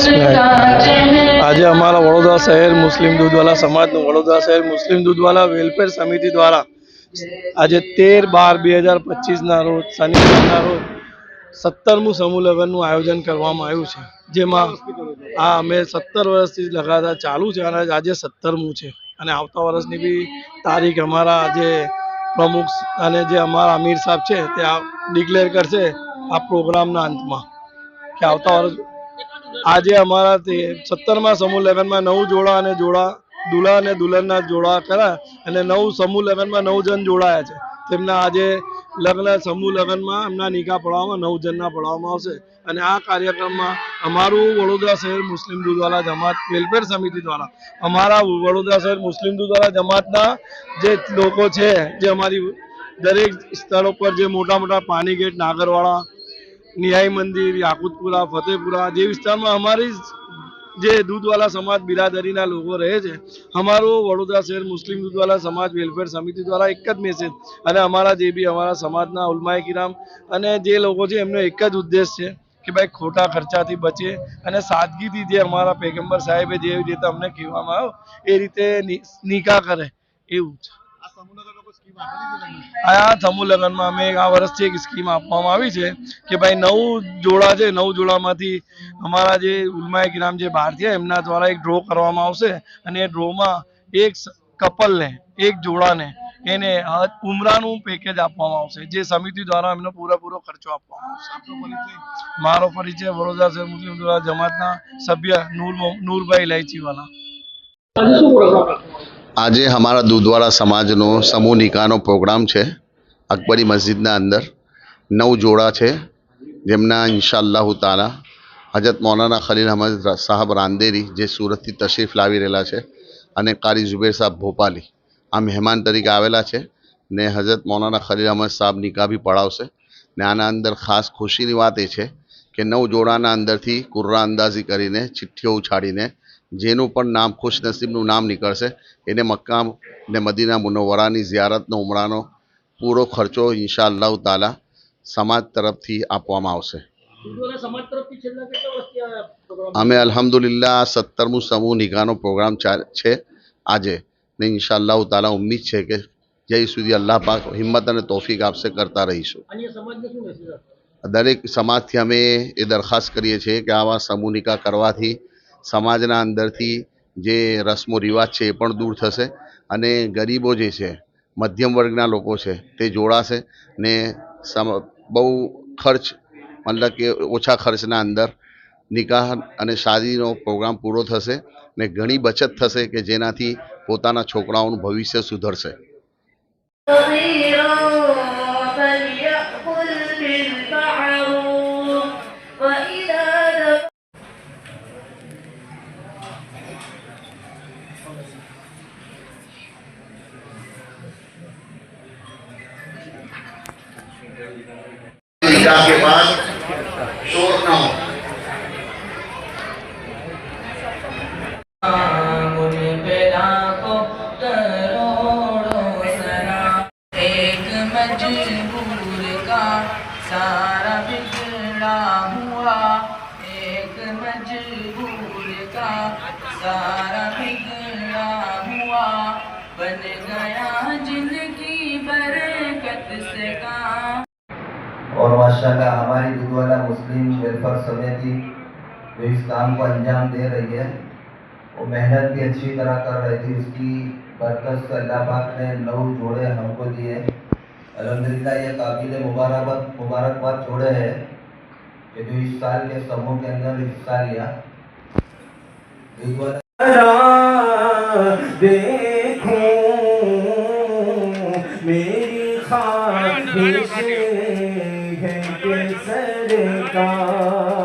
આજે અમારા વડોદરા શહેર મુસ્લિમ દૂધવાલા સમાજનું વડોદરા શહેર મુસ્લિમ દૂધવાલા વેલફેર સમિતિ દ્વારા આજે 13/12/2025 રોજ શનિવારના રોજ 17મું સમૂહ લગ્નનું આયોજન કરવામાં આવ્યું છે, જેમાં અમે 17 વર્ષથી લગાતાર ચાલુ છે અને આજે 17મું છે અને આવતા વર્ષની બી તારીખ અમારા આજે પ્રમુખ અને જે અમારા અમીર સાહેબ છે તે ડિક્લેર કરશે આ પ્રોગ્રામના અંતમાં કે આવતા વર્ષ આજે અમારા 17મા સમૂહ લગ્નમાં 9 જોડા અને દુલ્હા અને દુલ્હનના જોડા કર્યા અને 9 સમૂહ લગ્નમાં 9 જણ જોડાયા છે. તેમના આજે લગ્ન સમૂહ લગ્નમાં એમના નિકાહ પડાવવામાં 9 જણના પડાવવામાં આવશે અને આ કાર્યક્રમમાં અમારું વડોદરા શહેર મુસ્લિમ દૂધવાલા જમાત વેલફેર સમિતિ દ્વારા અમારા વડોદરા શહેર મુસ્લિમ દૂધવાલા જમાતના જે લોકો છે, જે અમારી દરેક સ્થળો પર જે મોટા મોટા પાણી ગેટ, નાગરવાડા, ન્યાય મંદિર, યાકુતપુરા, ફતેપુરા જે વિસ્તારમાં અમારી જે દૂધવાલા સમાજ બિરાદરીના લોકો રહે છે, અમારું વડોદરા શહેર મુસ્લિમ દૂધવાલા સમાજ વેલફેર સમિતિ દ્વારા એક જ મેસેજ અને અમારા જે બી અમારા સમાજના ઉલમાએ કિરામ અને જે લોકો છે એમનો એક જ ઉદ્દેશ છે કે ભાઈ ખોટા ખર્ચાથી બચે અને સાદગીથી જે અમારા પૈગંબર સાહેબે જેવી રીતે અમને કહેવામાં આવ્યો એ રીતે નિકાહ કરે એવું છે. આ સમૂહ લગ્નમાં અમે આ વર્ષથી એક સ્કીમ આપવામાં આવી છે કે ભાઈ 9 જોડા છે, 9 જોડામાંથી અમારા જે ઉલમાએ કિરામ જે બહાર છે એમના દ્વારા એક ડ્રો કરવામાં આવશે અને એ ડ્રોમાં એક કપલને, એક જોડાને એને ઉમરાનું પેકેજ આપવામાં આવશે, જે સમિતિ દ્વારા એમનો પૂરેપૂરો ખર્ચો આપવામાં આવશે. મારો પરિચય વડોદરા શહેર મુસ્લિમ જમાતના સભ્ય નૂરભાઈ ઇલાયચીવાલા. આજે हमारा दूधवाला समाजનો समूह નિકાહનો પ્રોગ્રામ છે. અકબરી મસ્જિદના અંદર 9 જોડા છે, જેમના ઇન્શાઅલ્લાહ તાલા હજરત મૌલાના ખલીલ અહમદ સાહેબ રાંદેરી જે સુરતથી તશરીફ લાવી રહેલા છે અને કારી ઝુબેર સાહેબ ભોપાલી આ મહેમાન તરીકે આવેલા છે ને હજરત મૌલાના ખલીલ અહમદ સાહેબ નિકાહ બી પડાવશે. ને આના અંદર ખાસ ખુશીની વાત એ છે કે 9 જોડાના અંદરથી કુર્રા અંદાઝી કરીને ચિઠ્ઠીઓ ઉછાળીને જેનું પણ નામ ખુશનસીબનું નામ નીકળશે એને મક્કા ને મદીના મુનવ્વરાની ઝિયારતનો ઉમરાનો પૂરો ખર્ચો ઇન્શાઅલ્લાહ તાલા સમાજ તરફથી આપવામાં આવશે. અમે અલ્હમ્દુલિલ્લાહ 17મું સમૂહ નિકાહનો પ્રોગ્રામ છે આજે ને ઇન્શાઅલ્લાહ તાલા ઉમ્મીદ છે કે જ્યાં સુધી અલ્લાહ પાક હિંમત અને તોફીક આપશે કરતા રહીશું. દરેક સમાજથી અમે એ દરખાસ્ત કરીએ છીએ કે આવા સમૂહ નિકાહ કરવાથી સમાજના અંદરથી જે રસ્મો રિવાજ છે એ પણ દૂર થશે અને ગરીબો જે છે, મધ્યમ વર્ગના લોકો છે તે જોડાશે ને બહુ ખર્ચ મતલબ કે ઓછા ખર્ચના અંદર નિકાહ અને શાદીનો પ્રોગ્રામ પૂરો થશે ને ઘણી બચત થશે કે જેનાથી પોતાના છોકરાઓનું ભવિષ્ય સુધરશે. निकाह के बाद शोर न हो. एक मजबूर का सारा बिगड़ा हुआ, एक मजबूर का सारा बिगड़ा हुआ, बन गया जिंदगी बरकत से काम. और माशाल्लाह हमारी दूधवाला मुस्लिम वेलफेयर समिति जो इस काम को अंजाम दे रही है वो मेहनत भी अच्छी तरह कर रही थी, उसकी बरकत से अल्लाह पाक ने 9 जोड़े हमको दिए. अल्हम्दुलिल्लाह ये काबिल मुबारकबाद जोड़े हैं कि जो इस साल के समूह के अंदर हिस्सा लिया. देखूं मेरी ख्वाहिश है कि सरकार